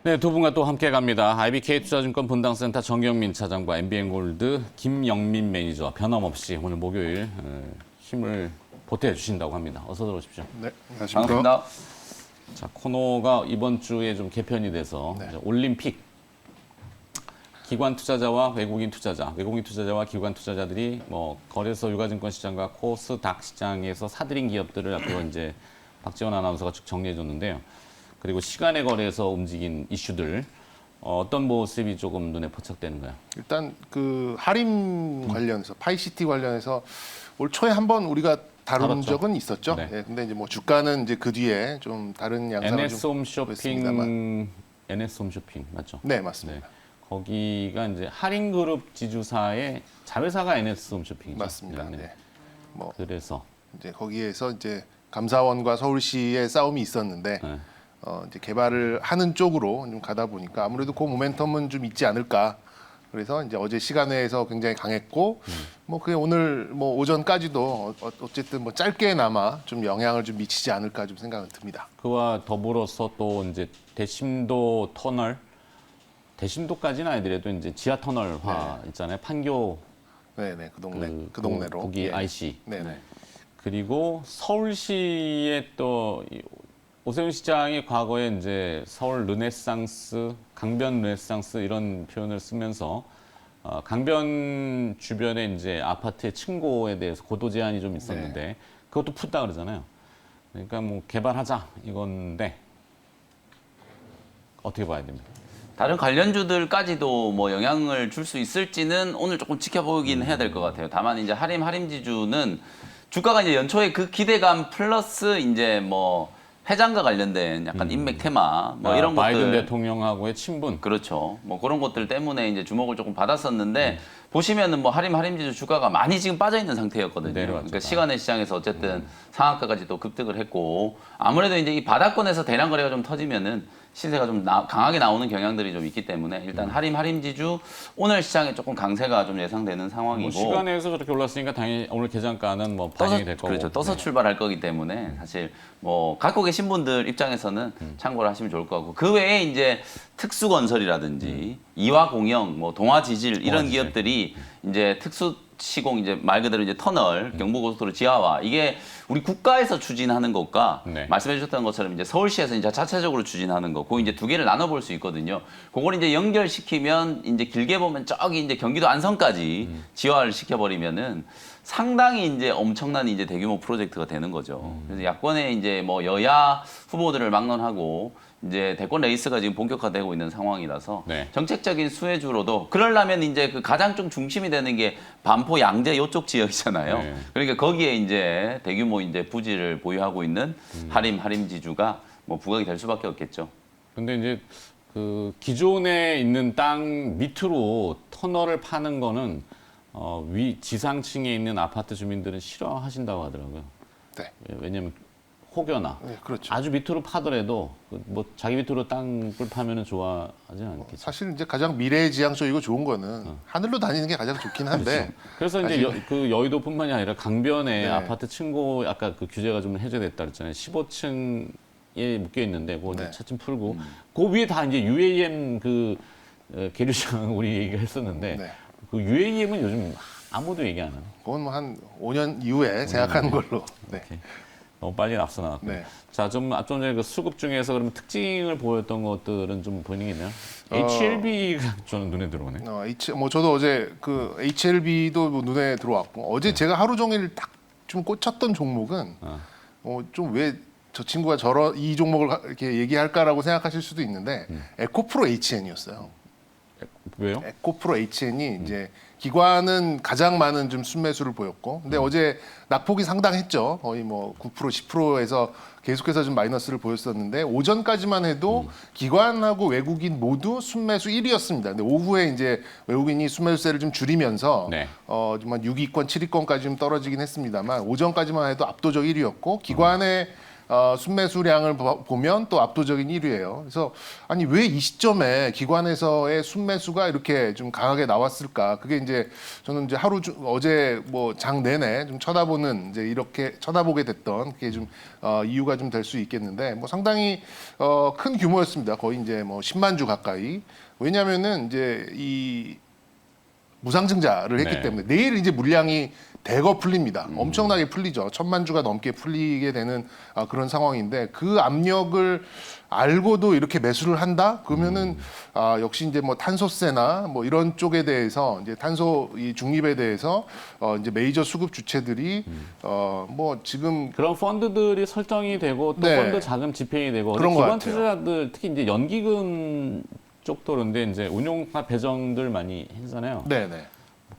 네, 두 분과 또 함께 갑니다. IBK 투자증권 분당센터 정경민 차장과 MBN골드 김영민 매니저 변함없이 오늘 목요일 힘을 보태주신다고 합니다. 어서 들어오십시오. 네, 안녕하십니까. 반갑습니다. 자, 코너가 이번 주에 좀 개편이 돼서 이제 올림픽 기관 투자자와 외국인 투자자와 기관 투자자들이 뭐 거래소 유가증권 시장과 코스닥 시장에서 사들인 기업들을 앞으로 이제 박지원 아나운서가 쭉 정리해 줬는데요. 그리고 시간의 거래에서 움직인 이슈들 어떤 모습이 조금 눈에 포착되는가요? 일단 그 할인 관련해서 파이시티 관련해서 올 초에 한번 우리가 다룬 다뤘죠. 적은 있었죠. 네. 예, 근데 이제 뭐 주가는 이제 그 뒤에 좀 다른 양상을 좀 보였습니다만. NS 홈쇼핑 맞죠? 네, 맞습니다. 네. 거기가 이제 할인그룹 지주사의 자회사가 NS 홈쇼핑이죠. 맞습니다. 네. 뭐 그래서 이제 거기에서 이제 감사원과 서울시의 싸움이 있었는데 네. 이제 개발을 하는 쪽으로 좀 가다 보니까 아무래도 그 모멘텀은 좀 있지 않을까. 그래서 이제 어제 시간회에서 굉장히 강했고 뭐 그게 오늘 뭐 오전까지도 어쨌든 뭐 짧게나마 좀 영향을 좀 미치지 않을까 좀 생각은 듭니다. 그와 더불어서 또 이제 대심도 터널, 대심도까지는 아니더라도 이제 지하 터널화 있잖아요. 판교 네네 그 동네로 거기 예. IC. 네네. 그리고 서울시의 또 오세훈 시장이 과거에 이제 서울 르네상스, 강변 르네상스 이런 표현을 쓰면서 강변 주변에 이제 아파트의 층고에 대해서 고도 제한이 좀 있었는데 그것도 푼다 그러잖아요. 그러니까 뭐 개발하자 이건데 어떻게 봐야 됩니까? 다른 관련주들까지도 뭐 영향을 줄 수 있을지는 오늘 조금 지켜보긴 해야 될 것 같아요. 다만 이제 할인지주는 주가가 이제 연초에 그 기대감 플러스 이제 뭐 해장과 관련된 약간 인맥 테마 뭐 이런 바이든 것들 대통령하고의 친분. 그렇죠. 뭐 그런 것들 때문에 이제 주목을 조금 받았었는데 보시면은 뭐 할인지주 주가가 많이 지금 빠져 있는 상태였거든요. 내려왔죠. 그러니까 시간의 시장에서 어쨌든 상한가까지 또 급등을 했고 아무래도 이제 이 바닥권에서 대량 거래가 좀 터지면은 시세가 좀 강하게 나오는 경향들이 좀 있기 때문에 일단 할인지주 오늘 시장에 조금 강세가 좀 예상되는 상황이고 뭐 시간에서 저렇게 올랐으니까 당연히 오늘 개장가는 뭐 반영이 될 거고. 그렇죠. 떠서 출발할 거기 때문에 사실 뭐 갖고 계신 분들 입장에서는 참고를 하시면 좋을 것 같고 그 외에 이제 특수건설이라든지 이화공영, 뭐 동아지질 이런 기업들이 이제 특수 시공 이제 말 그대로 이제 터널, 경부고속도로 지하화 이게 우리 국가에서 추진하는 것과 네. 말씀해 주셨던 것처럼 이제 서울시에서 이제 자체적으로 추진하는 거, 그 이제 두 개를 나눠 볼 수 있거든요. 그걸 이제 연결시키면 이제 길게 보면 저기 이제 경기도 안성까지 지하화를 시켜버리면은 상당히 이제 엄청난 이제 대규모 프로젝트가 되는 거죠. 그래서 야권의 이제 뭐 여야 후보들을 막론하고 이제 대권 레이스가 지금 본격화되고 있는 상황이라서 네. 정책적인 수혜주로도 그러려면 이제 그 가장 좀 중심이 되는 게 반포 양재 이쪽 지역이잖아요. 네. 그러니까 거기에 이제 대규모 이제 부지를 보유하고 있는 할인지주가 뭐 부각이 될 수밖에 없겠죠. 근데 이제 그 기존에 있는 땅 밑으로 터널을 파는 거는 위 지상층에 있는 아파트 주민들은 싫어하신다고 하더라고요. 네. 왜냐면 혹여나 네, 그렇죠. 아주 밑으로 파더라도 뭐 자기 밑으로 땅을 파면은 좋아하지 않겠죠. 사실 이제 가장 미래지향적이고 좋은 거는 하늘로 다니는 게 가장 좋긴 한데 그래서 이제 그 여의도뿐만이 아니라 강변에 네. 아파트 층고 아까 그 규제가 좀 해제됐다 그랬잖아요. 15층에 묶여 있는데 그거 이제 네. 차츰 풀고 그 위에 다 이제 UAM 그 계류장 우리 얘기가 했었는데 네. 그 UAM은 요즘 아무도 얘기 안 하네. 그건 뭐 한 5년 이후에 생각하는 걸로. 네. 너무 빨리 앞서 나갔고. 네. 자, 좀 전에 그 수급 중에서 그러면 특징을 보였던 것들은 좀 보이는 게 있나요? HLB가 저는 눈에 들어오네. 뭐 저도 어제 그 HLB도 뭐 눈에 들어왔고 어제 제가 하루 종일 딱 좀 꽂혔던 종목은 좀 왜 저 친구가 이 종목을 이렇게 얘기할까라고 생각하실 수도 있는데 에코프로 HN이었어요. 왜요? 에코프로 HN이 이제 기관은 가장 많은 좀 순매수를 보였고, 근데 어제 낙폭이 상당했죠. 거의 뭐 9%, 10%에서 계속해서 좀 마이너스를 보였었는데 오전까지만 해도 기관하고 외국인 모두 순매수 1위였습니다. 근데 오후에 이제 외국인이 순매수세를 좀 줄이면서 네. 좀 한 6위권, 7위권까지 좀 떨어지긴 했습니다만 오전까지만 해도 압도적 1위였고 기관의 순매수량을 보면 또 압도적인 1위예요. 그래서 아니 왜 이 시점에 기관에서의 순매수가 이렇게 좀 강하게 나왔을까? 그게 이제 저는 이제 어제 뭐 장 내내 좀 쳐다보는 이제 이렇게 쳐다보게 됐던 그게 좀 이유가 좀 될 수 있겠는데 뭐 상당히 큰 규모였습니다. 거의 이제 뭐 10만 주 가까이. 왜냐하면은 이제 이 무상증자를 했기 네. 때문에 내일 이제 물량이 대거 풀립니다. 엄청나게 풀리죠. 1,000만 주가 넘게 풀리게 되는 그런 상황인데 그 압력을 알고도 이렇게 매수를 한다? 그러면은 역시 이제 뭐 탄소세나 뭐 이런 쪽에 대해서 이제 탄소 이 중립에 대해서 이제 메이저 수급 주체들이 뭐 지금 그런 펀드들이 설정이 되고 또 네. 펀드 자금 집행이 되고 그런 것 기관 같아요. 투자자들 특히 이제 연기금 쪽도 그런데 이제 운용화 배정들 많이 했잖아요. 네네.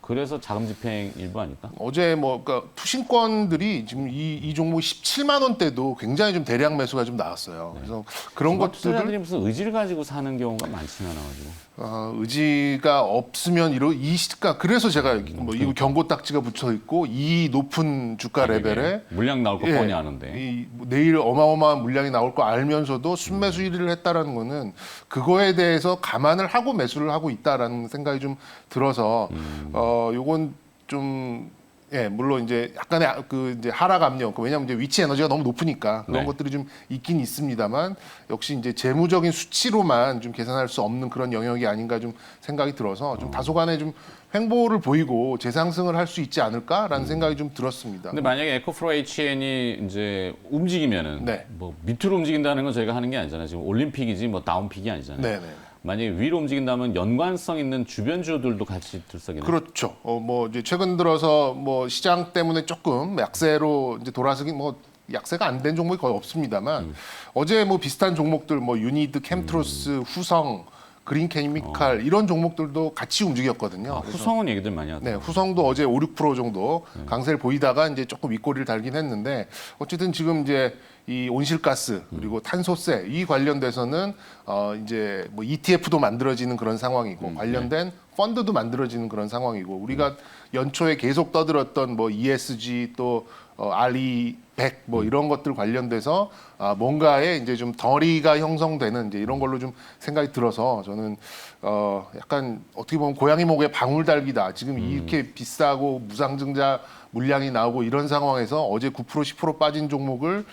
그래서 자금 집행 일부 아닐까? 어제 뭐 그러니까 투신권들이 지금 이 종목 17만 원대도 굉장히 좀 대량 매수가 좀 나왔어요. 그래서 그런 기관 것들을 투자자들이 무슨 의지를 가지고 사는 경우가 많지는 않아가지고. 의지가 없으면 이 시가 그래서 제가 뭐 이 경고 딱지가 붙여 있고 이 높은 주가 레벨에 물량 나올 거 예, 뻔히 아는데. 내일 어마어마한 물량이 나올 거 알면서도 순매수 1위를 했다라는 거는 그거에 대해서 감안을 하고 매수를 하고 있다라는 생각이 좀 들어서 요건 좀 예, 물론 이제 약간의 그 이제 하락 압력, 왜냐하면 이제 위치 에너지가 너무 높으니까 그런 네. 것들이 좀 있긴 있습니다만 역시 이제 재무적인 수치로만 좀 계산할 수 없는 그런 영역이 아닌가 좀 생각이 들어서 좀 다소간의 좀 횡보를 보이고 재상승을 할 수 있지 않을까라는 생각이 좀 들었습니다. 근데 만약에 에코프로 HN이 이제 움직이면은 네. 뭐 밑으로 움직인다는 건 저희가 하는 게 아니잖아요. 지금 올림픽이지 뭐 다운픽이 아니잖아요. 네네. 만약에 위로 움직인다면 연관성 있는 주변주들도 같이 들썩이는. 그렇죠. 뭐 이제 최근 들어서 뭐 시장 때문에 조금 약세로 이제 돌아서긴 뭐 약세가 안 된 종목이 거의 없습니다만 어제 뭐 비슷한 종목들 뭐 유니드, 캠트로스, 후성, 그린케미칼 이런 종목들도 같이 움직였거든요. 그래서 후성은 얘기들 많이 하더라고요. 네, 후성도 어제 5, 6% 정도 강세를 보이다가 이제 조금 윗꼬리를 달긴 했는데 어쨌든 지금 이제 이 온실가스 그리고 탄소세 이 관련돼서는 이제 뭐 ETF도 만들어지는 그런 상황이고 관련된 펀드도 만들어지는 그런 상황이고 우리가 연초에 계속 떠들었던 뭐 ESG 또 RE 100 뭐 이런 것들 관련돼서 뭔가에 이제 좀 덩어리가 형성되는 이제 이런 걸로 좀 생각이 들어서 저는 약간 어떻게 보면 고양이 목에 방울 달기다. 지금 이렇게 비싸고 무상증자 물량이 나오고 이런 상황에서 어제 9% 10% 빠진 종목을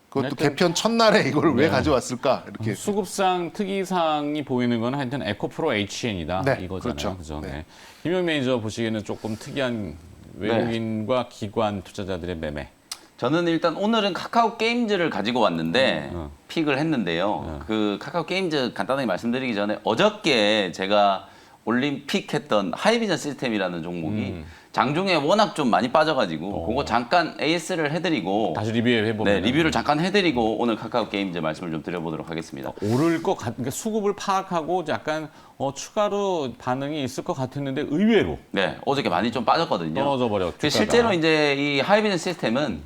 그것도 하여튼- 개편 첫날에 이걸 왜 네. 가져왔을까 이렇게 수급상 특이사항이 보이는 건 하여튼 에코프로 HN이다 네, 이거잖아요. 그렇죠. 그죠? 네. 네. 김용 매니저 보시기에는 조금 특이한 외국인과 기관 투자자들의 매매. 저는 일단 오늘은 카카오 게임즈를 가지고 왔는데 픽을 했는데요. 그 카카오 게임즈 간단하게 말씀드리기 전에 어저께 제가 올림픽 했던 하이비전 시스템이라는 종목이 장중에 워낙 좀 많이 빠져가지고 그거 잠깐 AS를 해드리고 다시 리뷰해 보면 네, 리뷰를 잠깐 해드리고 오늘 카카오 게임즈 말씀을 좀 드려보도록 하겠습니다. 오를 것 같, 그러니까 수급을 파악하고 약간 추가로 반응이 있을 것 같았는데 의외로 네, 어저께 많이 좀 빠졌거든요. 떨어져 버려. 근데 실제로 이제 이 하이비전 시스템은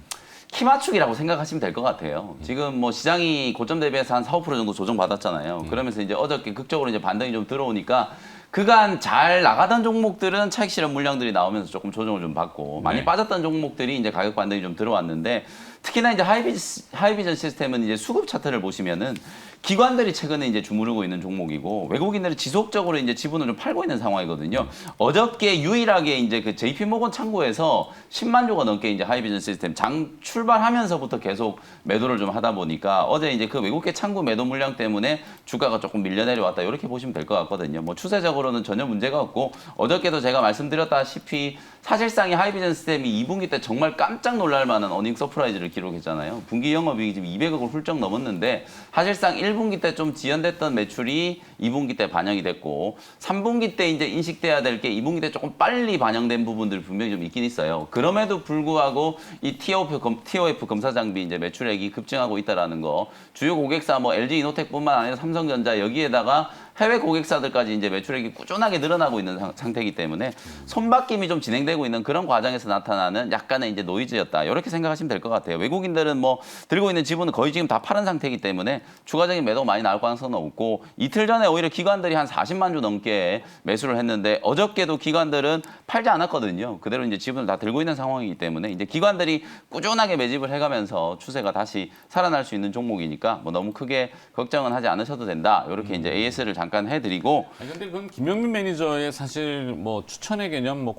키 맞추기라고 생각하시면 될 것 같아요. 지금 뭐 시장이 고점 대비해서 한 4, 5% 정도 조정받았잖아요. 그러면서 이제 어저께 극적으로 이제 반등이 좀 들어오니까 그간 잘 나가던 종목들은 차익 실현 물량들이 나오면서 조금 조정을 좀 받고 많이 네. 빠졌던 종목들이 이제 가격 반등이 좀 들어왔는데 특히나 이제 하이비전 시스템은 이제 수급 차트를 보시면은 기관들이 최근에 이제 주무르고 있는 종목이고 외국인들이 지속적으로 이제 지분을 좀 팔고 있는 상황이거든요. 어저께 유일하게 이제 그 JP 모건 창구에서 10만 주가 넘게 이제 하이비전 시스템 장 출발하면서부터 계속 매도를 좀 하다 보니까 어제 이제 그 외국계 창구 매도 물량 때문에 주가가 조금 밀려 내려왔다 이렇게 보시면 될 것 같거든요. 뭐 추세적으로는 전혀 문제가 없고 어저께도 제가 말씀드렸다시피 사실상 이 하이비전 시스템이 2분기 때 정말 깜짝 놀랄 만한 어닝 서프라이즈를 기록했잖아요. 분기 영업이익이 지금 200억을 훌쩍 넘었는데 사실상 1분기 때 좀 지연됐던 매출이 2분기 때 반영이 됐고 3분기 때 이제 인식돼야 될 게 2분기 때 조금 빨리 반영된 부분들이 분명히 좀 있긴 있어요. 그럼에도 불구하고 이 TOF 검사 장비 이제 매출액이 급증하고 있다라는 거 주요 고객사 뭐 LG 이노텍뿐만 아니라 삼성전자 여기에다가 해외 고객사들까지 이제 매출액이 꾸준하게 늘어나고 있는 상태이기 때문에 손바뀜이 좀 진행되고 있는 그런 과정에서 나타나는 약간의 이제 노이즈였다. 이렇게 생각하시면 될 것 같아요. 외국인들은 뭐 들고 있는 지분은 거의 지금 다 파는 상태이기 때문에 추가적인 매도가 많이 나올 가능성은 없고 이틀 전에 오히려 기관들이 한 40만 주 넘게 매수를 했는데 어저께도 기관들은 팔지 않았거든요. 그대로 이제 지분을 다 들고 있는 상황이기 때문에 이제 기관들이 꾸준하게 매집을 해가면서 추세가 다시 살아날 수 있는 종목이니까 뭐 너무 크게 걱정은 하지 않으셔도 된다. 이렇게 이제 AS를 잠깐 해드리고. 아니, 근데 그건 김영민 매니저의 사실 뭐 추천의 개념, 뭐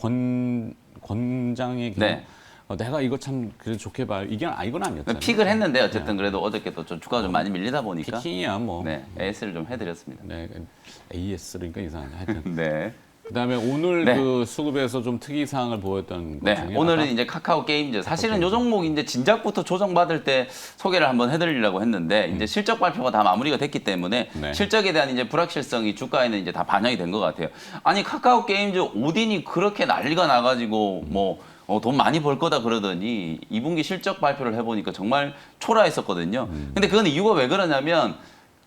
권장의 개념. 네. 내가 이거 참 그래 좋게 봐요. 이건 아니었잖아요. 픽을 했는데 어쨌든 그래도 어저께 또 주가가 좀 많이 밀리다 보니까. 피킹이야 뭐. 네, AS를 좀 해드렸습니다. 네, AS니까 이상하네. 하여튼. 네. 그다음에 오늘 네. 그 수급에서 좀 특이 사항을 보였던 것 네, 중에 오늘은 아까 이제 카카오 게임즈. 사실은 요 종목 이제 진작부터 조정받을 때 소개를 한번 해드리려고 했는데 이제 실적 발표가 다 마무리가 됐기 때문에 네. 실적에 대한 이제 불확실성이 주가에는 이제 다 반영이 된 것 같아요. 아니 카카오 게임즈 오딘이 그렇게 난리가 나가지고 뭐 돈 많이 벌 거다 그러더니 2분기 실적 발표를 해보니까 정말 초라했었거든요. 근데 그건 이유가 왜 그러냐면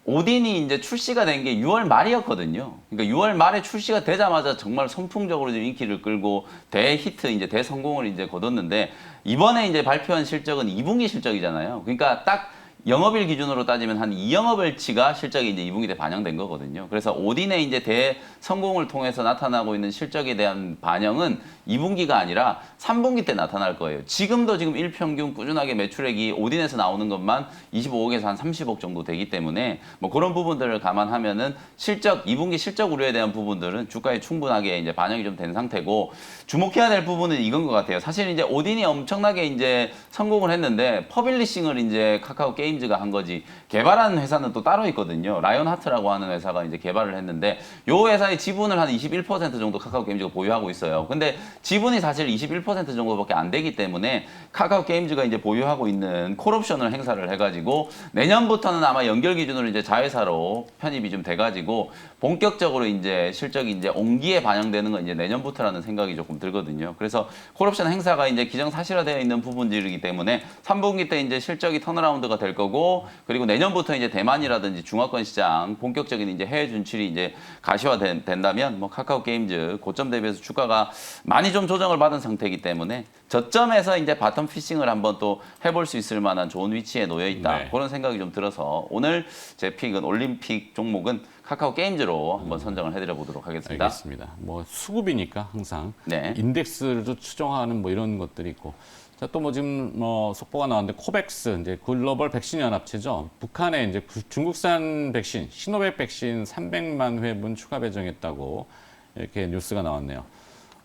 오딘이 이제 출시가 된 게 6월 말이었거든요. 그러니까 6월 말에 출시가 되자마자 정말 선풍적으로 좀 인기를 끌고 대히트 이제 대성공을 이제 거뒀는데 이번에 이제 발표한 실적은 2분기 실적이잖아요. 그러니까 딱 영업일 기준으로 따지면 한 2영업일치가 실적이 이제 2분기 때 반영된 거거든요. 그래서 오딘의 이제 대성공을 통해서 나타나고 있는 실적에 대한 반영은 2분기가 아니라 3분기 때 나타날 거예요. 지금도 지금 일평균 꾸준하게 매출액이 오딘에서 나오는 것만 25억에서 한 30억 정도 되기 때문에 뭐 그런 부분들을 감안하면은 실적 2분기 실적 우려에 대한 부분들은 주가에 충분하게 이제 반영이 좀 된 상태고 주목해야 될 부분은 이건 것 같아요. 사실 이제 오딘이 엄청나게 이제 성공을 했는데 퍼블리싱을 이제 카카오 게임즈가 한 거지 개발하는 회사는 또 따로 있거든요. 라이온하트라고 하는 회사가 이제 개발을 했는데 요 회사의 지분을 한 21% 정도 카카오 게임즈가 보유하고 있어요. 근데 지분이 사실 21% 정도밖에 안 되기 때문에 카카오 게임즈가 이제 보유하고 있는 콜옵션을 행사를 해가지고 내년부터는 아마 연결 기준으로 이제 자회사로 편입이 좀 돼가지고 본격적으로 이제 실적이 이제 온기에 반영되는 건 이제 내년부터라는 생각이 조금 들거든요. 그래서 콜옵션 행사가 이제 기정사실화되어 있는 부분들이기 때문에 3분기 때 이제 실적이 턴어라운드가 될 거고 그리고 내년부터 이제 대만이라든지 중화권 시장 본격적인 이제 해외 진출이 이제 가시화된다면 뭐 카카오 게임즈 고점 대비해서 주가가 많이 좀 조정을 받은 상태이기 때문에 저점에서 이제 바텀 피싱을 한번 또 해볼 수 있을 만한 좋은 위치에 놓여 있다. 네. 그런 생각이 좀 들어서 오늘 제 픽은 올림픽 종목은 카카오 게임즈로 한번 선정을 해드려 보도록 하겠습니다. 알겠습니다. 뭐 수급이니까 항상 네. 인덱스를 좀 추정하는 뭐 이런 것들이 있고. 자, 또 뭐 지금 뭐 속보가 나왔는데 코백스 이제 글로벌 백신 연합체죠. 북한에 이제 중국산 백신 시노백 백신 300만 회분 추가 배정했다고 이렇게 뉴스가 나왔네요.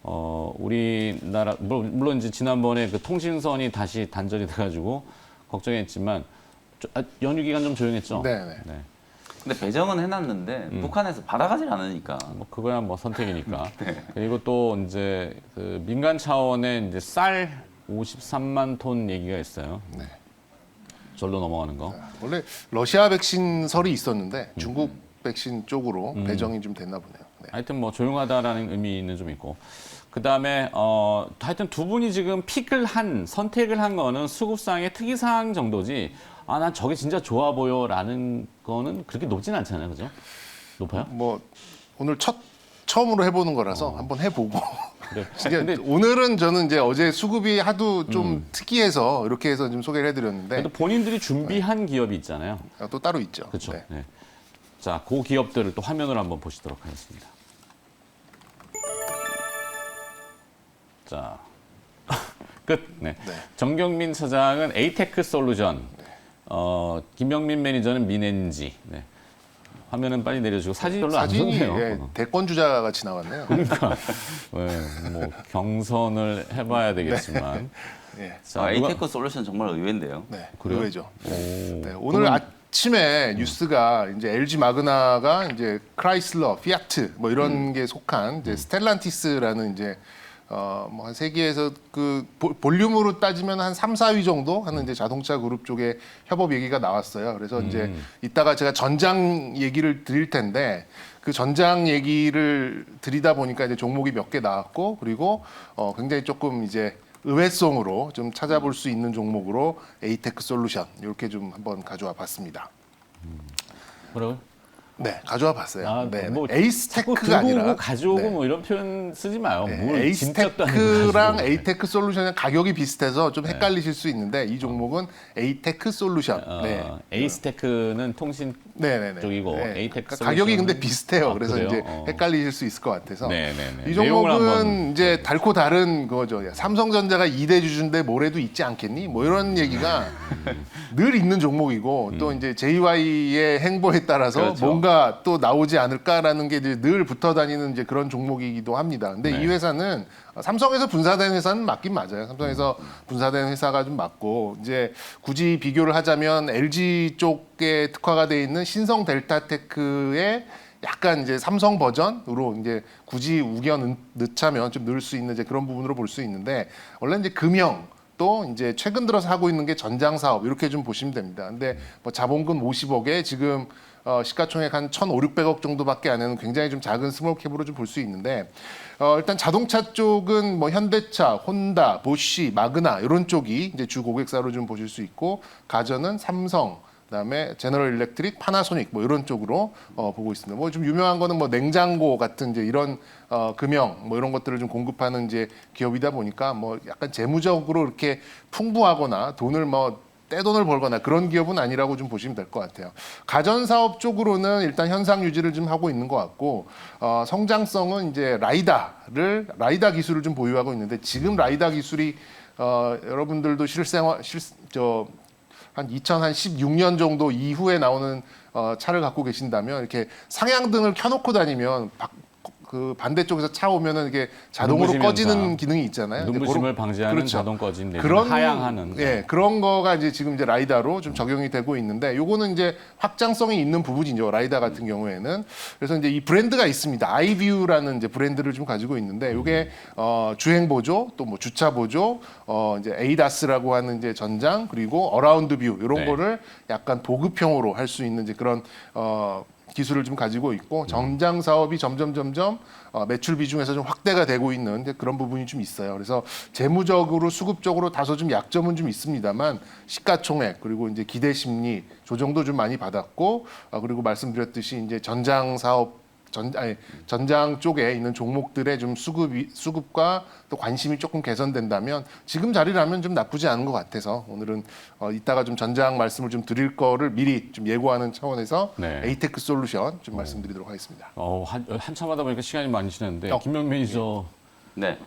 우리나라 물론 이제 지난번에 그 통신선이 다시 단절이 돼가지고 걱정했지만 연휴 기간 좀 조용했죠. 네. 근데 배정은 해놨는데 북한에서 받아가질 않으니까. 뭐 그거야 뭐 선택이니까. 네. 그리고 또 이제 그 민간 차원의 이제 쌀 53만 톤 얘기가 있어요. 네. 절로 넘어가는 거. 원래 러시아 백신설이 있었는데 중국 백신 쪽으로 배정이 좀 됐나 보네요. 네. 하여튼 뭐 조용하다라는 의미는 좀 있고. 그다음에 하여튼 두 분이 지금 선택을 한 거는 수급상의 특이사항 정도지. 난 저게 진짜 좋아 보여라는 거는 그렇게 높진 않잖아요, 그죠? 높아요? 뭐 오늘 처음으로 해보는 거라서 한번 해보고. 그래. 근데 오늘은 저는 이제 어제 수급이 하도 좀 특이해서 이렇게 해서 좀 소개를 해드렸는데 그래도 본인들이 준비한 기업이 있잖아요. 또 따로 있죠. 그렇죠. 네. 네. 자, 그 기업들을 또 화면으로 한번 보시도록 하겠습니다. 자, 끝. 네. 네. 정경민 차장은 에이테크 솔루션, 김영민 매니저는 민엔지. 네. 화면은 빨리 내려주고 사진 별로 안 사진이 좋네요. 대권 주자 같이 나왔네요. 그러니까 뭐 경선을 해봐야 되겠지만. 예. 자, 에이테크 솔루션 정말 의외인데요. 네, 그래요? 의외죠. 오. 네, 오늘 아침에 뉴스가 이제 LG 마그나가 이제 크라이슬러, 피아트 뭐 이런 게 속한 이제 스텔란티스라는 이제 뭐 한 세계에서 그 볼륨으로 따지면 한 3, 4위 정도 하는 이제 자동차 그룹 쪽에 협업 얘기가 나왔어요. 그래서 이제 이따가 제가 전장 얘기를 드릴 텐데 그 전장 얘기를 드리다 보니까 이제 종목이 몇 개 나왔고 그리고 굉장히 조금 이제 의외성으로 좀 찾아볼 수 있는 종목으로 에이테크 솔루션 이렇게 좀 한번 가져와 봤습니다. 뭐라고요? 네, 가져와 봤어요. 아, 네, 뭐 에이스테크가 자꾸 들고 아니라 오고 가져오고 네. 뭐 이런 표현 쓰지 마요. 뭘 진짜도 아니고 에이스테크랑 가지고. 에이테크 솔루션은 가격이 비슷해서 좀 헷갈리실 수 있는데 이 종목은 에이테크 솔루션. 네. 에이스테크는 통신 네네네. 쪽이고 네. 에이테크 그러니까 가격이 근데 솔루션은- 비슷해요. 아, 그래서 그래요? 이제 헷갈리실 수 있을 것 같아서 네네네. 이 내용을 종목은 한번 이제 달코 다른 거죠. 야, 삼성전자가 2대 주주인데 모레도 있지 않겠니? 뭐 이런 얘기가 늘 있는 종목이고 또 이제 JY의 행보에 따라서 그렇죠. 뭔가 또 나오지 않을까라는 게 이제 늘 붙어 다니는 이제 그런 종목이기도 합니다. 근데 네. 이 회사는 삼성에서 분사된 회사는 맞긴 맞아요. 삼성에서 분사된 회사가 좀 맞고 이제 굳이 비교를 하자면 LG 쪽에 특화가 돼 있는 신성 델타테크의 약간 이제 삼성 버전으로 이제 굳이 우겨 넣자면 좀 넣을 수 있는 이제 그런 부분으로 볼 수 있는데 원래 이제 금형 또 이제 최근 들어서 하고 있는 게 전장 사업 이렇게 좀 보시면 됩니다. 근데 뭐 자본금 50억에 지금 시가총액 한 1,500~600억 정도밖에 안 하는 굉장히 좀 작은 스몰캡으로 좀 볼 수 있는데 일단 자동차 쪽은 뭐 현대차, 혼다, 보쉬, 마그나 이런 쪽이 이제 주 고객사로 좀 보실 수 있고 가전은 삼성 그다음에 제너럴 일렉트릭, 파나소닉 뭐 이런 쪽으로 보고 있습니다. 뭐 좀 유명한 거는 뭐 냉장고 같은 이제 이런 금형 뭐 이런 것들을 좀 공급하는 이제 기업이다 보니까 뭐 약간 재무적으로 이렇게 풍부하거나 돈을 뭐 떼돈을 벌거나 그런 기업은 아니라고 좀 보시면 될 것 같아요. 가전 사업 쪽으로는 일단 현상 유지를 좀 하고 있는 것 같고 성장성은 이제 라이다 기술을 좀 보유하고 있는데 지금 라이다 기술이 여러분들도 한 2016년 정도 이후에 나오는 차를 갖고 계신다면 이렇게 상향등을 켜놓고 다니면 그 반대쪽에서 차 오면은 이게 자동으로 눈부시면서. 꺼지는 기능이 있잖아요. 근데 눈부심을 그런- 방지하는 그렇죠. 자동 꺼짐 내지는 그런 하향하는. 예, 그런 거가 이제 지금 이제 라이다로 좀 적용이 되고 있는데 요거는 이제 확장성이 있는 부분이죠. 라이다 같은 경우에는. 그래서 이제 이 브랜드가 있습니다. 아이뷰라는 이제 브랜드를 좀 가지고 있는데 요게 주행 보조, 또 뭐 주차 보조, 이제 에이다스라고 하는 이제 전장 그리고 어라운드 뷰 이런 네. 거를 약간 보급형으로 할 수 있는 이제 그런 기술을 좀 가지고 있고 전장 사업이 점점 매출 비중에서 좀 확대가 되고 있는 이제 그런 부분이 좀 있어요. 그래서 재무적으로 수급적으로 다소 좀 약점은 좀 있습니다만 시가총액 그리고 이제 기대 심리 조정도 좀 많이 받았고 그리고 말씀드렸듯이 이제 전장 사업 전장 쪽에 있는 종목들의 좀 수급과 또 관심이 조금 개선된다면 지금 자리라면 좀 나쁘지 않은 것 같아서 오늘은 이따가 좀 전장 말씀을 좀 드릴 거를 미리 좀 예고하는 차원에서 네. 에이테크 솔루션 좀 말씀드리도록 하겠습니다. 한참 하다 보니까 시간이 많이 지났는데 어. 김명 매니저 네.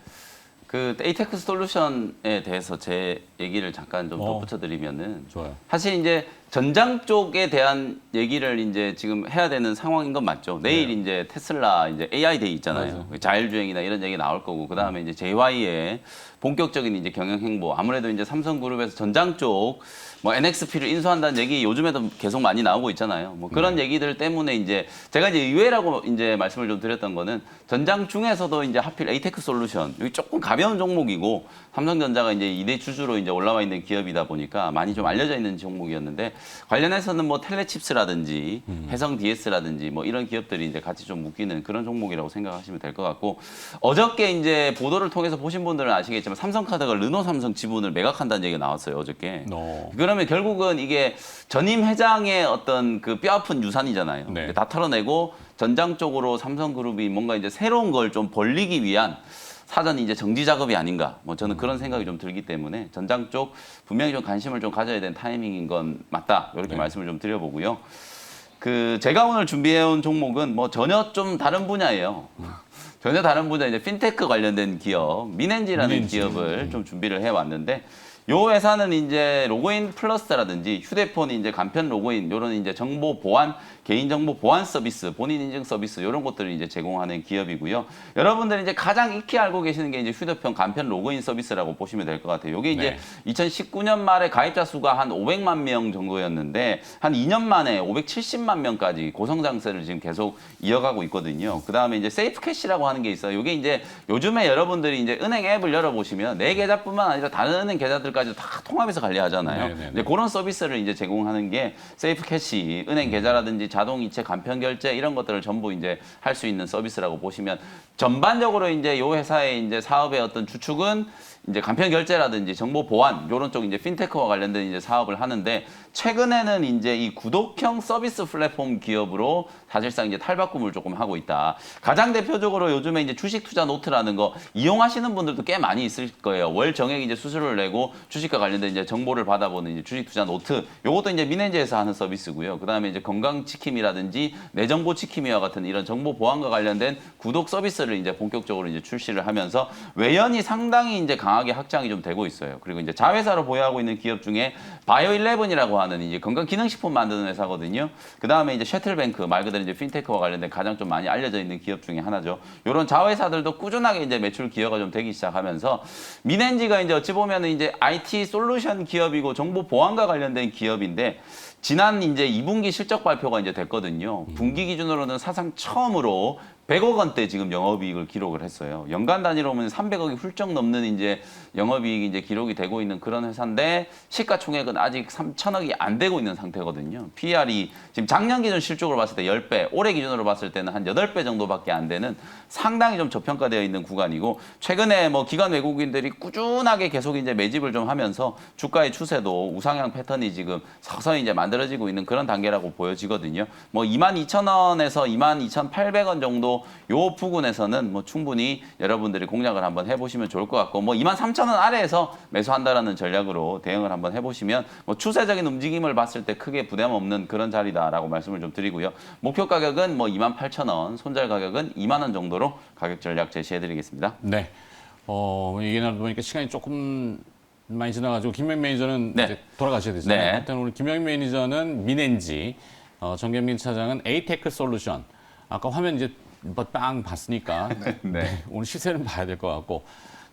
그 에이테크 솔루션에 대해서 제 얘기를 잠깐 좀 덧붙여 드리면은 좋아요. 사실 이제 전장 쪽에 대한 얘기를 이제 지금 해야 되는 상황인 건 맞죠. 내일 이제 테슬라 이제 AI 데이 있잖아요. 자율주행이나 이런 얘기 나올 거고 그다음에 이제 JY의 본격적인 이제 경영 행보 아무래도 이제 삼성그룹에서 전장 쪽 뭐 NXP를 인수한다는 얘기 요즘에도 계속 많이 나오고 있잖아요. 뭐 그런 얘기들 때문에 이제 제가 이제 의외라고 이제 말씀을 좀 드렸던 거는 전장 중에서도 이제 하필 에이테크 솔루션 여기 조금 가벼운 종목이고 삼성전자가 이제 2대 주주로 이제 올라와 있는 기업이다 보니까 많이 좀 알려져 있는 종목이었는데 관련해서는 뭐 텔레칩스라든지 해성 DS라든지 뭐 이런 기업들이 이제 같이 좀 묶이는 그런 종목이라고 생각하시면 될 것 같고 어저께 이제 보도를 통해서 보신 분들은 아시겠지만 삼성카드가 르노삼성 지분을 매각한다는 얘기가 나왔어요 어저께. 그러면 결국은 이게 전임 회장의 어떤 그 뼈아픈 유산이잖아요. 네. 다 털어내고 전장 쪽으로 삼성그룹이 뭔가 이제 새로운 걸 좀 벌리기 위한 사전 이제 정지 작업이 아닌가. 뭐 저는 그런 생각이 좀 들기 때문에 전장 쪽 분명히 좀 관심을 좀 가져야 되는 타이밍인 건 맞다. 이렇게 말씀을 좀 드려보고요. 그 제가 오늘 준비해온 종목은 뭐 전혀 좀 다른 분야예요. 전혀 다른 분야 이제 핀테크 관련된 기업 민엔지라는 기업을 좀 준비를 해왔는데. 요 회사는 이제 로그인 플러스라든지 휴대폰이 이제 간편 로그인 이런 이제 정보 보안 개인정보 보안 서비스, 본인 인증 서비스 이런 것들을 이제 제공하는 기업이고요. 여러분들이 이제 가장 익히 알고 계시는 게 이제 휴대폰 간편 로그인 서비스라고 보시면 될 것 같아요. 이게 이제 2019년 말에 가입자 수가 한 500만 명 정도였는데 한 2년 만에 570만 명까지 고성장세를 지금 계속 이어가고 있거든요. 그 다음에 이제 세이프 캐시라고 하는 게 있어요. 이게 이제 요즘에 여러분들이 이제 은행 앱을 열어보시면 내 계좌뿐만 아니라 다른 은행 계좌들까지 관리까지 다 통합해서 관리하잖아요. 네네네. 이제 그런 서비스를 이제 제공하는 게 세이프 캐시, 은행 계좌라든지 자동 이체 간편 결제 이런 것들을 전부 이제 할 수 있는 서비스라고 보시면 전반적으로 이제 요 회사의 이제 사업의 어떤 주축은 이제 간편 결제라든지 정보 보안 이런 쪽 이제 핀테크와 관련된 이제 사업을 하는데 최근에는 이제 이 구독형 서비스 플랫폼 기업으로 사실상 이제 탈바꿈을 조금 하고 있다. 가장 대표적으로 요즘에 이제 주식 투자 노트라는 거 이용하시는 분들도 꽤 많이 있을 거예요. 월 정액 이제 수수료를 내고 주식과 관련된 이제 정보를 받아보는 이제 주식 투자 노트. 요것도 이제 민엔즈에서 하는 서비스고요. 그다음에 이제 건강 지킴이라든지 내 정보 지킴이와 같은 이런 정보 보안과 관련된 구독 서비스를 이제 본격적으로 이제 출시를 하면서 외연이 상당히 이제 강하게 확장이 좀 되고 있어요. 그리고 이제 자회사로 보유하고 있는 기업 중에 바이오11이라고 하는 이제 건강 기능식품 만드는 회사거든요. 그다음에 이제 셔틀뱅크 말 그대로 이제 핀테크와 관련된 가장 좀 많이 알려져 있는 기업 중에 하나죠. 이런 자회사들도 꾸준하게 이제 매출 기여가 좀 되기 시작하면서 민엔지가 이제 어찌 보면은 이제 IT 솔루션 기업이고 정보 보안과 관련된 기업인데 지난 이제 2분기 실적 발표가 이제 됐거든요. 분기 기준으로는 사상 처음으로 100억 원대 지금 영업이익을 기록을 했어요. 연간 단위로 보면 300억이 훌쩍 넘는 이제 영업이익이 이제 기록이 되고 있는 그런 회사인데 시가총액은 아직 3천억이 안 되고 있는 상태거든요. PR이 지금 작년 기준 실적으로 봤을 때 10배, 올해 기준으로 봤을 때는 한 8배 정도밖에 안 되는 상당히 좀 저평가되어 있는 구간이고 최근에 뭐 기관 외국인들이 꾸준하게 계속 이제 매집을 좀 하면서 주가의 추세도 우상향 패턴이 지금 서서히 이제 만들어지고 있는 그런 단계라고 보여지거든요. 뭐 22,000원에서 22,800원 정도 요 부근에서는 뭐 충분히 여러분들이 공략을 한번 해보시면 좋을 것 같고 뭐 23,000원 아래에서 매수한다라는 전략으로 대응을 한번 해보시면 뭐 추세적인 움직임을 봤을 때 크게 부담 없는 그런 자리다라고 말씀을 좀 드리고요. 목표 가격은 뭐 28,000원, 손절 가격은 2만 원 정도로 가격 전략 제시해드리겠습니다. 네. 얘기 나누다 보니까 시간이 조금 많이 지나가지고 김명 매니저는 네. 이제 돌아가셔야 되잖아요. 네. 하여튼 오늘 김명 매니저는 민엔지, 정경민 차장은 에이테크 솔루션. 아까 화면 이제 빵 봤으니까 네. 오늘 시세는 봐야 될 것 같고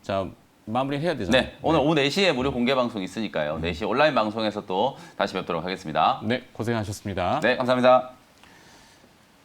자 마무리 해야 되잖아요. 네, 오늘 오후 4시에 무료 공개 방송 있으니까요. 4시 온라인 방송에서 또 다시 뵙도록 하겠습니다. 네, 고생하셨습니다. 네, 감사합니다.